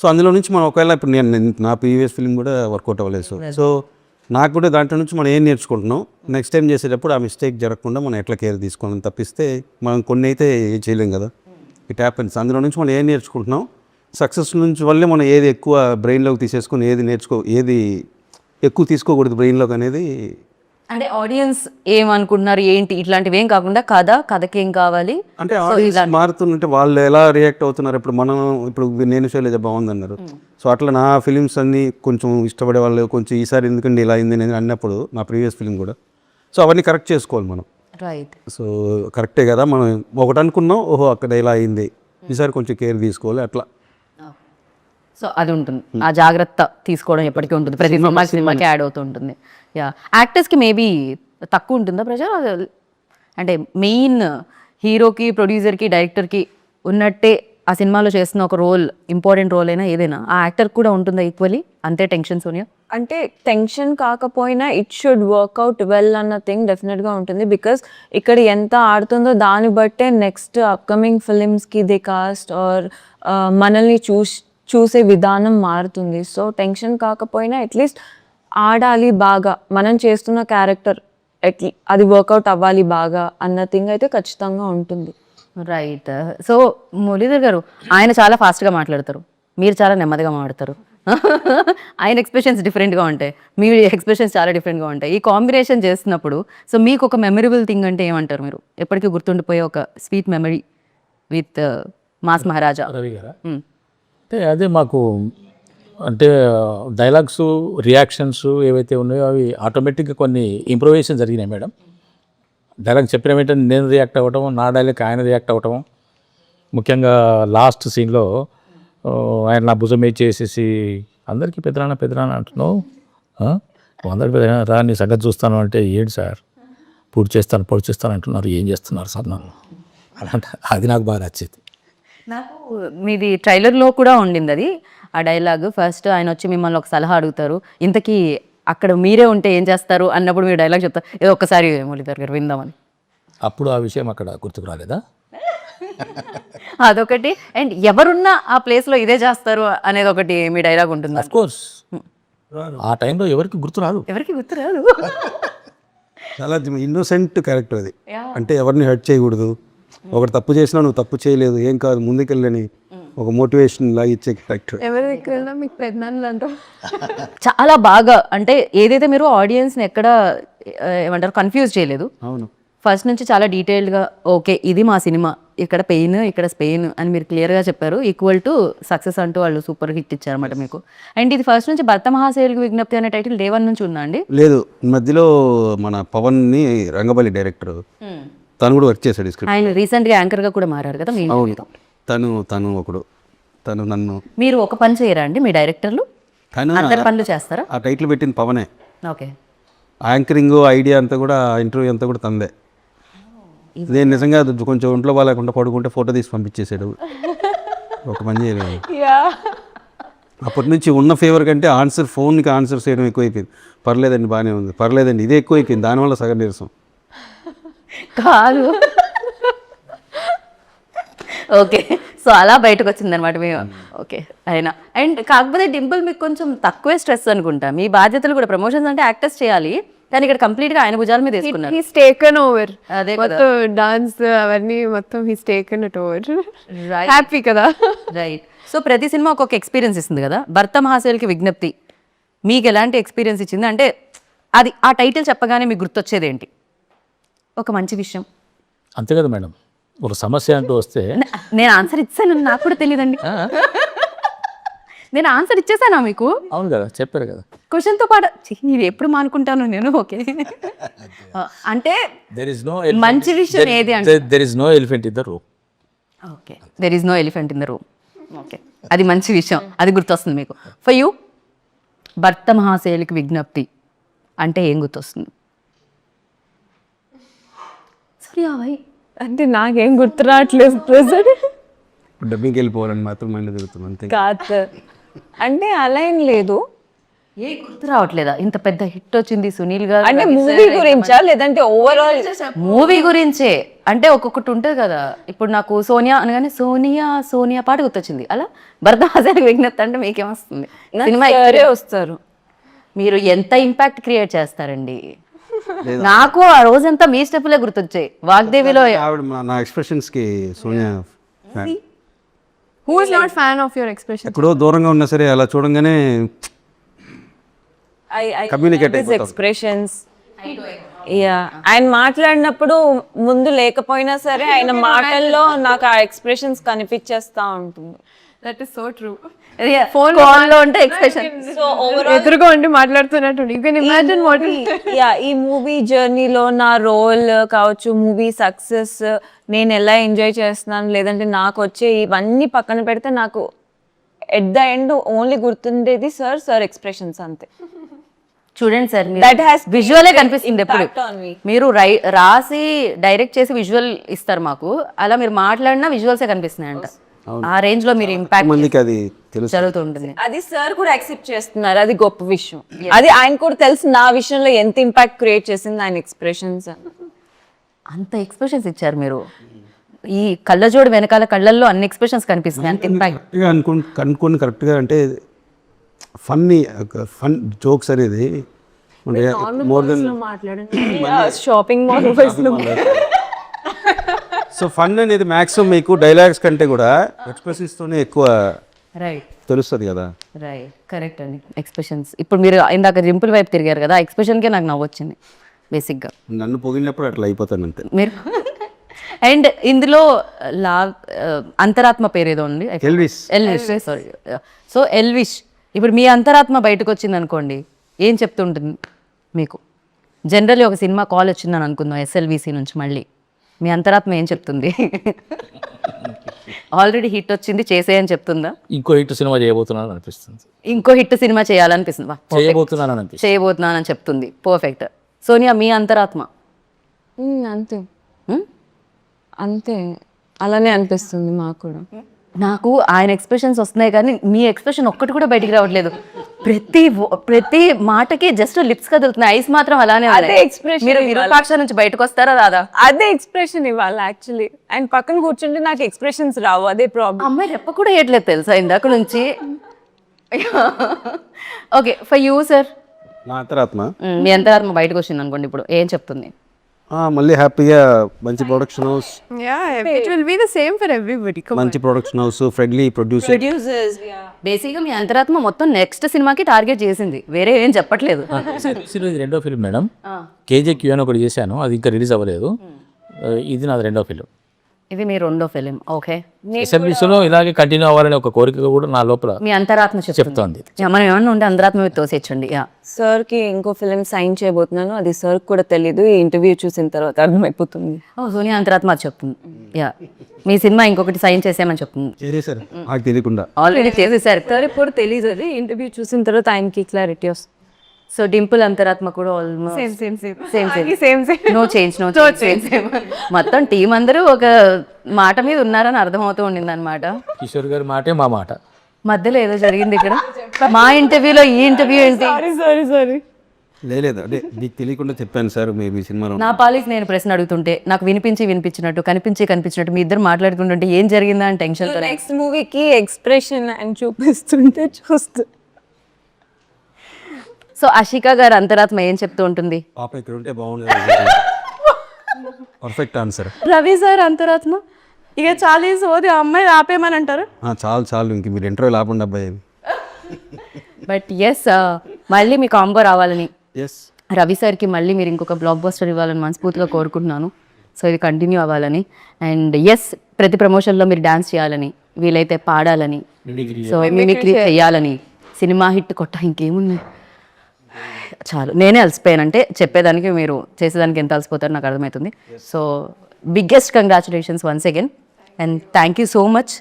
సో అందులో నుంచి మనం ఒకవేళ ఇప్పుడు నా ప్రీవియస్ ఫిల్మ్ కూడా వర్కౌట్ అవ్వలేదు. సో నాకు కూడా దాంట్లో నుంచి మనం ఏం నేర్చుకుంటున్నాం, నెక్స్ట్ టైం చేసేటప్పుడు ఆ మిస్టేక్ జరగకుండా మనం ఎట్లా కేర్ తీసుకోవాలని తప్పిస్తే మనం కొన్ని అయితే ఏం చేయలేం కదా. It happens. అందులో నుంచి మనం ఏం నేర్చుకుంటున్నాం, సక్సెస్ నుంచి వల్లే మనం ఏది ఎక్కువ బ్రెయిన్లోకి తీసేసుకొని ఏది ఎక్కువ తీసుకోకూడదు బ్రెయిన్లోకి అనేది. అంటే ఆడియన్స్ ఏమనుకుంటున్నారు ఏంటి ఇట్లాంటివి ఏం కాకుండా కథకి ఏం కావాలి అంటే మారుతుంటే వాళ్ళు ఎలా రియాక్ట్ అవుతున్నారు. ఇప్పుడు నేను శైలజ బాగుందన్నారు. సో అట్లా నా ఫిలిమ్స్ అన్నీ కొంచెం ఇష్టపడే వాళ్ళు కొంచెం ఈసారి ఎందుకండి ఇలా అయింది అని అన్నప్పుడు నా ప్రీవియస్ ఫిలిం కూడా, సో అవన్నీ కరెక్ట్ చేసుకోవాలి మనం. రైట్. సో కరెక్టే కదా, మనం ఒకటి అనుకున్నాం, అక్కడ ఇలా అయింది, ఈసారి కొంచెం కేర్ తీసుకోవాలి అట్లా. సో అది ఉంటుంది, ఆ జాగ్రత్త తీసుకోవడం ఎప్పటికీ ఉంటుంది, ప్రతి సినిమాకి యాడ్ అవుతూ ఉంటుంది. యాక్టర్స్కి మేబీ తక్కువ ఉంటుందా ప్రెషర్? అంటే మెయిన్ హీరోకి, ప్రొడ్యూసర్కి, డైరెక్టర్కి ఉన్నట్టే ఆ సినిమాలో చేస్తున్న ఒక రోల్, ఇంపార్టెంట్ రోల్ అయినా ఏదైనా ఆ యాక్టర్ కూడా ఉంటుందా ఈక్వల్లీ అంతే టెన్షన్ సోనియా? అంటే టెన్షన్ కాకపోయినా ఇట్ షుడ్ వర్క్అవుట్ వెల్ అన్న థింగ్ డెఫినెట్గా ఉంటుంది. బికాస్ ఇక్కడ ఎంత ఆడుతుందో దాన్ని బట్టే నెక్స్ట్ అప్కమింగ్ ఫిలిమ్స్కి దే కాస్ట్ ఆర్ మనల్ని చూసే విధానం మారుతుంది. సో టెన్షన్ కాకపోయినా అట్లీస్ట్ ఆడాలి బాగా, మనం చేస్తున్న క్యారెక్టర్ అది వర్కౌట్ అవ్వాలి బాగా అన్న థింగ్ అయితే ఖచ్చితంగా ఉంటుంది. రైట్. సో మురళీధర్ గారు, ఆయన చాలా ఫాస్ట్గా మాట్లాడతారు, మీరు చాలా నెమ్మదిగా మాట్లాడతారు. ఆయన ఎక్స్ప్రెషన్స్ డిఫరెంట్గా ఉంటాయి, మీ ఎక్స్ప్రెషన్స్ చాలా డిఫరెంట్గా ఉంటాయి. ఈ కాంబినేషన్ చేస్తున్నప్పుడు సో మీకు ఒక మెమరబుల్ థింగ్ అంటే ఏమంటారు మీరు? ఎప్పటికీ గుర్తుండిపోయే ఒక స్వీట్ మెమరీ విత్ మాస్ మహారాజా. రవి గారా? అంటే అదే మాకు అంటే డైలాగ్స్, రియాక్షన్స్ ఏవైతే ఉన్నాయో అవి ఆటోమేటిక్గా కొన్ని ఇంప్రూవేషన్ జరిగినాయి మేడం. డైలాగ్ చెప్పిన వెంటనే నేను రియాక్ట్ అవ్వటం, నా డైలాగ్ ఆయన రియాక్ట్ అవ్వటం. ముఖ్యంగా లాస్ట్ సీన్లో ఆయన నా భుజం మీద చేసేసి అందరికీ పెద్దనాన్న అంటున్నావు, అందరికి పెద్దనాన్న రా నీ సంగతి చూస్తాను అంటే, ఏంటి సార్ పూర్తి చేస్తాను అంటున్నారు, ఏం చేస్తున్నారు సార్ నన్ను అలాంటి, అది నాకు బాగా నచ్చింది. నాకు మీది ట్రైలర్లో కూడా ఉండింది అది, ఆ డైలాగ్. ఫస్ట్ ఆయన వచ్చి మిమ్మల్ని ఒక సలహా అడుగుతారు, ఇంతకీ అక్కడ మీరే ఉంటే ఏం చేస్తారు అన్నప్పుడు మీరు డైలాగ్ చెప్తారు, ఏదో ఒక్కసారి మురళీధర్ గారు విందామని. అప్పుడు ఆ విషయం అక్కడ గుర్తుకు రాలేదా? అదొకటి. అండ్ ఎవరున్నా ఆ ప్లేస్లో ఇదే చేస్తారు అనేది ఒకటి మీ డైలాగ్ ఉంటుంది. అఫ్ కోర్స్ ఆ టైంలో ఎవరికి గుర్తురాదు. చాలా ఇన్నోసెంట్ క్యారెక్టర్ అది. అంటే ఎవరిని హర్ట్ చేయకూడదు, ఒకటి తప్పు చేసినా నువ్వు తప్పు చేయలేదు, ఏం కాదు ముందుకెళ్ళని ఒక మోటివేషన్ లాగా ఇచ్చే క్యారెక్టర్. ఎవరి దగ్గర మీకు పెద్దనాన్నలు అంటారు. చాలా బాగా, అంటే ఏదైతే మీరు ఆడియన్స్ని ఎక్కడ ఏమంటారు కన్ఫ్యూజ్ చేయలేదు. అవును, ఫస్ట్ నుంచి చాలా డీటెయిల్డ్గా ఓకే ఇది మా సినిమా, ఇక్కడ పెయిన్ ఇక్కడ స్పెయిన్ అని మీరు క్లియర్గా చెప్పారు. ఈక్వల్ టు సక్సెస్ అంటూ వాళ్ళు సూపర్ హిట్ ఇచ్చారన్నమాట మీకు. అండ్ ఇది ఫస్ట్ నుంచి భర్త మహాశయులకు విజ్ఞప్తి అనే టైటిల్ డే 1 నుంచి ఉందా అండి? లేదు, మధ్యలో మన పవన్ని రంగబలి డైరెక్టర్ తను కూడా వర్క్ చేశాడు స్క్రిప్ట్. ఆయన రీసెంట్గా యాంకర్గా కూడా మారారు కదా. తను ఒకడు, తను నన్ను. మీరు ఒక పని చేయరా అండి మీ డైరెక్టర్లు? అందరి పనులు చేస్తారా? ఆ టైటిల్ పెట్టింది పవనే. ఓకే. యాంకరింగ్ ఐడియా అంతా కూడా, ఇంటర్వ్యూ అంతా కూడా తందే. నేను నిజంగా కొంచెం ఒంట్లో బాగాలేకుండా పడుకుంటే ఫోటో తీసి పంపించేసాడు, ఒక పని చేయలేదు. అప్పటి నుంచి ఉన్న ఫేవర్ కంటే ఫోన్కి ఆన్సర్ చేయడం ఎక్కువైపోయింది. పర్లేదండి బాగానే ఉంది, పర్లేదండి ఇదే ఎక్కువైపోయింది, దానివల్ల సగం నీరసం. కాదు, ఓకే. సో అలా బయటకు వచ్చింది అనమాట మేము. ఓకే అయినా అండ్ కాకపోతే డింపుల్ మీకు కొంచెం తక్కువే స్ట్రెస్ అనుకుంటా, మీ బాధ్యతలు కూడా ప్రమోషన్స్ అంటే యాక్టర్స్ చేయాలి, కానీ ఇక్కడ కంప్లీట్ గా ఆయన భుజాల మీద తీసుకున్నారు. హీస్ టేకెన్ ఓవర్, అదే మొత్తం డాన్స్ అవన్నీ మొత్తం he's taken it over. Happy కదా. రైట్. సో ప్రతి సినిమా ఒక్కొక్క ఎక్స్పీరియన్స్ ఇస్తుంది కదా. భర్త మహాశయులకి విజ్ఞప్తి మీకు ఎలాంటి ఎక్స్పీరియన్స్ ఇచ్చింది? అంటే అది ఆ టైటిల్ చెప్పగానే మీకు గుర్తొచ్చేది ఏంటి? ఒక మంచి విషయం అంతే కదా మేడం. ఒక సమస్య అంటూ వస్తే నేను ఆన్సర్ ఇచ్చాను, నాకు కూడా తెలియదండి. నేను ఆన్సర్ ఇచ్చేసానా మీకు? అవును కదా, చెప్పారు కదా క్వశ్చన్తో పాటు. ఇది ఎప్పుడు మానుకుంటాను నేను. ఓకే అంటే మంచి విషయం ఏది అంటే there is no elephant in the room. Okay, there is no elephant in the room. Okay, అది మంచి విషయం, అది గుర్తొస్తుంది మీకు. ఫర్ యూ, భర్త మహాశయులకి విజ్ఞప్తి అంటే ఏం గుర్తొస్తుంది? సూర్యాబాయ్ అంటే నాకేం గుర్తు రావట్లేదు ప్రజెంట్. డబ్బింగ్కి వెళ్ళిపోవాలని మాత్రం మైండ్ తిరుగుతుంది అంతే. కాదు సార్, అంటే అలా ఏం లేదు. ఏ గుర్తు రావట్లేదా? ఇంత పెద్ద హిట్ వచ్చింది సునీల్ గారు అంటే మూవీ గురించా లేదంటే ఓవరాల్? మూవీ గురించే. అంటే ఒక్కొక్కటి ఉంటుంది కదా, ఇప్పుడు నాకు సోనియా అనగానే సోనియా సోనియా పాట గుర్తొచ్చింది. అలా భర్త మహాశయులకి విజ్ఞప్తి అంటే మీకేమొస్తుంది? సినిమా సరే వస్తారు. మీరు ఎంత ఇంపాక్ట్ క్రియేట్ చేస్తారండి. నాకు ఆ రోజంతా మీ స్టెప్లే గుర్తొచ్చాయి. వాగ్దేవిలో ఆవిడ నా ఎక్స్ప్రెషన్స్కి Sonia fan. Who is not fan of your expression? ఎక్కడో దూరంగా ఉన్నా సరే అలా చూడంగానే Communicate అయిపోతాం. ఎక్స్ప్రెషన్స్. ఆయన మాట్లాడినప్పుడు ముందు లేకపోయినా సరే ఆయన మాటల్లో నాకు ఆ ఎక్స్ప్రెషన్స్ కనిపించేస్తా ఉంటుంది. That is so true. Phone లో ఉంటే ఎక్స్ప్రెషన్. సో ఓవరాల్ ఎదురుగా ఉండి మాట్లాడుతున్నట్టు యూ కెన్ ఇమాజిన్ వాట్ ఈ మూవీ జర్నీలో నా రోల్ కావచ్చు, మూవీ సక్సెస్, నేను ఎలా ఎంజాయ్ చేస్తున్నాను, లేదంటే నాకు వచ్చే ఇవన్నీ పక్కన పెడితే నాకు ఎట్ ద ఎండ్ ఓన్లీ గుర్తుండేది సార్ ఎక్స్ప్రెషన్స్ అంతే. చూడండి సార్, That has విజువలే కనిపిస్తుంది ఎప్పుడు. impact on me. మీరు రాసి డైరెక్ట్ చేసి విజువల్ ఇస్తారు మాకు, అలా మీరు మాట్లాడినా విజువల్సే కనిపిస్తున్నాయి అంట. ఆ రేంజ్ లో మీరు ఇంపాక్ట్ మందికి అది తెలుసు. జరుగుతుంటుంది. అది సార్ కూడా యాక్సెప్ట్ చేస్తున్నారు, అది గొప్ప విషయం. అది ఆయన కూడా తెలుసు నా విషయంలో ఎంత ఇంపాక్ట్ క్రియేట్ చేసింది ఆయన ఎక్స్ప్రెషన్స్. అంత ఎక్స్ప్రెషన్స్ ఇచ్చారు మీరు. ఈ కళ్ళజోడు వెనకాల కళ్ళల్లో అన్ని ఎక్స్ప్రెషన్స్ కనిపిస్తున్నాయి. అంత ఇంపాక్ట్. కరెక్ట్గా అనుకోని కరెక్ట్గా అంటే ఫన్ జోక్స్ అనేది more than shopping mall so fun అనేది మ్యాక్సిమం మీకు డైలాగ్స్ కంటే కూడా ఎక్స్ప్రెషన్స్తోనే ఎక్కువ రైట్ తెలుస్తుంది కదా. రైట్, కరెక్ట్ అండి. ఎక్స్ప్రెషన్స్ ఇప్పుడు మీరు ఇందాక రింపుల్ వైపు తిరిగారు కదా, ఎక్స్ప్రెషన్కే నాకు నవ్వు వచ్చింది బేసిక్గా. నన్ను పొగిడినప్పుడు అట్లా అయిపోతాను అంతే. మీరు అండ్ ఇందులో అంతరాత్మ పేరు ఏదో ఉంది, ఎల్విస్. సారీ. సో ఎల్విష్, ఇప్పుడు మీ అంతరాత్మ బయటకు వచ్చింది అనుకోండి, ఏం చెప్తుంటుంది మీకు? జనరల్లీ ఒక సినిమా కాల్ వచ్చిందని అనుకుందాం ఎస్ఎల్విసి నుంచి, మళ్ళీ మీ అంతరాత్మ ఏం చెప్తుంది? ఆల్రెడీ హిట్ వచ్చింది చేసేయని చెప్తుందా? ఇంకో హిట్ సినిమా చేయబోతున్నాను అనిపిస్తుంది. ఇంకో హిట్ సినిమా చేయాలనిపిస్తుంది, చేయబోతున్నాను అనిపిస్తుంది. చేయబోతున్నానని చెప్తుంది. పర్ఫెక్ట్. సోనియా, మీ అంతరాత్మ? అంతే అంతే, అలానే అనిపిస్తుంది మాకు కూడా. నాకు ఆయన ఎక్స్ప్రెషన్స్ వస్తున్నాయి కానీ మీ ఎక్స్ప్రెషన్ ఒక్కటి కూడా బయటికి రావట్లేదు. ప్రతి మాటకి జస్ట్ లిప్స్ కదులుతున్నాయి, ఐస్ మాత్రం అలానే ఉన్నాయి. అదే expression మీరు విరూపాక్ష నుంచి బయటకు వస్తారా రాదా? అదే ఎక్స్ప్రెషన్ ఇవ్వాలి యాక్చువల్లీ. ఆయన పక్కన కూర్చుంటే నాకు ఎక్స్ప్రెషన్స్ రావు, అదే ప్రాబ్లం. అమ్మాయి రెప్ప కూడా వేయట్లేదు తెలుసా ఇందాక నుంచి. ఓకే, ఫర్ యూ సార్, నా అంతరాత్మ మీ అంతరాత్మ బయటకు వచ్చింది అనుకోండి, ఇప్పుడు ఏం చెప్తుంది? మళ్ళీ హ్యాపీగా మంచి production house, it will be the same for everybody. మంచి ప్రొడక్షన్ హౌస్, ఫ్రెండ్లీ ప్రొడ్యూసర్. బేసిక్గా మీ అంతరాత్మ మొత్తం నెక్స్ట్ సినిమాకి టార్గెట్ చేసింది, వేరే ఏం చెప్పట్లేదు. ఇది రెండో ఫిల్మ్ మేడం. కేజేక్యూ అని ఒకటి చేశాను, అది ఇంకా రిలీజ్ అవ్వలేదు. ఇది నాది రెండో ఫిల్మ్. ఇది మీ రెండో ఫిలిం. ఓకే, ఎస్ఎంబీసీలో ఇలాగే కంటిన్యూ అవ్వాలనే ఒక కోరిక కూడా నా లోపల మీ అంతరాత్మ చెప్తోంది. మనం ఏమన్నా ఉంటే అంతరాత్మ మీద తోసేచ్చండి. సార్కి ఇంకో ఫిలిం సైన్ చేయబోతున్నాను, అది సార్ కూడా తెలీదు, ఈ ఇంటర్వ్యూ చూసిన తర్వాత అర్థమైపోతుంది. సోనియా అంతరాత్మ అది చెప్తుంది. మీ సినిమా ఇంకొకటి సైన్ చేసేయమని చెప్తుంది. చేసేసారు నాకు తెలియకుండా. ఆల్రెడీ చేసేసారు. సార్ ఇప్పుడు తెలీదు, అది ఇంటర్వ్యూ చూసిన తర్వాత ఆయనకి క్లారిటీ వస్తుంది. సో డింపుల్ అంతరాత్మ కూడా ఆల్మోస్ట్ సేమ్ నో చేంజ్ మొత్తం టీం అందరూ ఒక మాట మీద ఉన్నారని అర్థమవుతూ ఉండింది అనమాట. కిషోర్ గారి మాటే మా మాట. మధ్యలో ఏదో జరిగింది ఇక్కడ. మా ఇంటర్వ్యూలో ఈ ఇంటర్వ్యూ ఏంటి? సారీ లేదు అదే నీకు తెలియకుండా చెప్పాను సార్ మీ సినిమాలో. నా పాలిస్ నేను ప్రశ్న అడుగుతుంటే నాకు వినిపించినట్టు కనిపించినట్టు మీ ఇద్దరు మాట్లాడుకుంటుంటే ఏం జరిగిందా అని టెన్షన్. నెక్స్ట్ మూవీకి ఎక్స్ప్రెషన్ అని చూపిస్తుంటే చూస్తూ. సో అషికా గారు అంతరాత్మ ఏం చెప్తూ ఉంటుంది? పాప ఇక్కడ ఉంటే బాగుండేది. Perfect answer. రవి సార్ అంతరాత్మ ఇక చాలా సోది అమ్మాయి ఆపేమని అంటారు. చాలు ఇంక మీరు ఇంటర్వ్యూ ఆపండి అబ్బాయి. బట్ ఎస్, మళ్ళీ మీ కాంబో రావాలని, ఎస్ రవి సార్కి మళ్ళీ మీరు ఇంకొక బ్లాక్ బస్టర్ ఇవ్వాలని మనస్ఫూర్తిగా కోరుకుంటున్నాను. సో ఇది కంటిన్యూ అవ్వాలని, అండ్ ఎస్ ప్రతి ప్రమోషన్లో మీరు డ్యాన్స్ చేయాలని, వీలైతే పాడాలని, సో మిమిక్రీ చేయాలని, సినిమా హిట్ కొట్ట ఇంకేముంది చాలు. నేనే అలసిపోయానంటే చెప్పేదానికి, మీరు చేసేదానికి ఎంత అలసిపోతారో నాకు అర్థమవుతుంది. So biggest congratulations once again and thank you so much.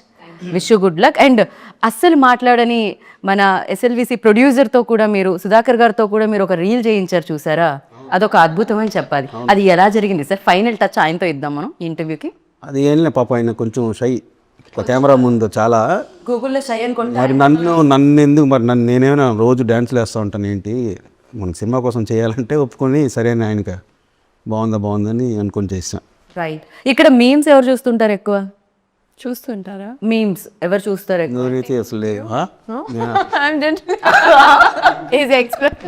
Wish you good luck. And అస్సలు మాట్లాడని మన ఎస్ఎల్విసి ప్రొడ్యూసర్తో కూడా మీరు, సుధాకర్ గారితో కూడా మీరు ఒక రీల్ చేయించారు చూసారా, అదొక అద్భుతం అని చెప్పాలి. అది ఎలా జరిగింది సార్? ఫైనల్ టచ్ ఆయనతో ఇద్దాం మనం ఈ ఇంటర్వ్యూకి. అది ఏం లే పాప, ఆయన కొంచెం షై కెమెరా ముందు చాలా. గూగుల్లో షై అనుకుంటా. మరి నన్ను ఎందుకు మరి నేనేమైనా రోజు డ్యాన్స్లు వేస్తూ ఉంటాను ఏంటి, మన సినిమా కోసం చేయాలంటే ఒప్పుకొని సరే అని ఆయనకి బాగుందని అనుకొని చేసాం. రైట్. ఇక్కడ మీమ్స్ ఎవరు చూస్తుంటారు ఎక్కువ? చూస్తుంటారా? మీమ్స్ ఎవరు చూస్తారు ఎక్కువ? నేనైతే అసలు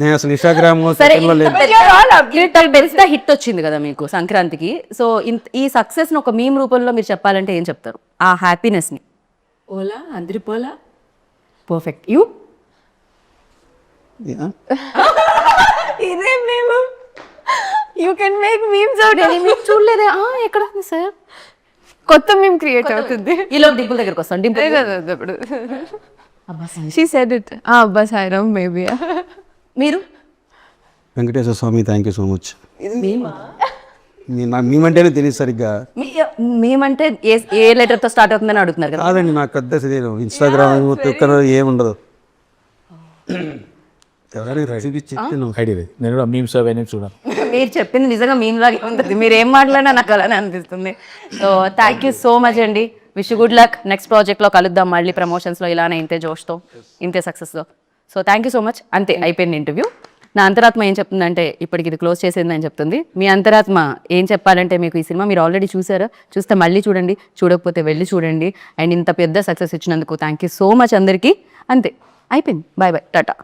నేను అసలు ఇన్స్టాగ్రామ్ సరే, పెద్ద హిట్ వచ్చింది కదా మీకు సంక్రాంతికి. సో ఈ సక్సెస్ ని ఒక మీమ్ రూపంలో మీరు చెప్పాలంటే ఏం చెప్తారు? ఆ హ్యాపీనెస్ ని. ఓలా అందరి పోలా పర్ఫెక్ట్. యూ ఇదే మేము you can make memes out. మీకు చూడలేదే? ఎక్కడ ఉంది సార్? కొత్త మేము క్రియేట్ అవుతుంది. ఈలో డింపుల్ దగ్గరకు వస్తాం. డింపుల్ ఇప్పుడు షీ సెడ్ ఇట్. అబ్బా సాయిరామ్ మేబీ. మీరు? వెంకటేశ్వర స్వామి, థ్యాంక్ యూ సో మచ్. మేమంటేనే తెలియదు సరిగ్గా. మేమంటే ఏ లెటర్తో స్టార్ట్ అవుతుందని అడుగుతున్నారు కదా. కాదండి, నాకు పెద్ద ఇన్స్టాగ్రామ్ ఒక్కడ ఏముండదు. ఎవరైనా రెసిపీ చెప్తే ఐడియా లేదు, నేను కూడా మీమ్స్ అవన్నీ చూడాలి. మీరు చెప్పింది నిజంగా మీమ్ లాగే ఉంటుంది. మీరు ఏం మాట్లాడినా నాకు అలానే అనిపిస్తుంది. So thank you so much అండి. Wish good luck. నెక్స్ట్ ప్రాజెక్ట్లో కలుద్దాం మళ్ళీ, ప్రమోషన్స్లో ఇలానే ఇంతే జోష్తో, ఇంతే సక్సెస్తో. So thank you so much. అంతే, అయిపోయింది ఇంటర్వ్యూ. నా అంతరాత్మ ఏం చెప్తుందంటే ఇప్పటికి ఇది క్లోజ్ చేసేది అని చెప్తుంది. మీ అంతరాత్మ ఏం చెప్పాలంటే, మీకు ఈ సినిమా మీరు ఆల్రెడీ చూసారా? చూస్తే మళ్ళీ చూడండి, చూడకపోతే వెళ్ళి చూడండి. అండ్ ఇంత పెద్ద సక్సెస్ ఇచ్చినందుకు థ్యాంక్ యూ సో మచ్ అందరికీ. అంతే, అయిపోయింది. Bye bye, Tata.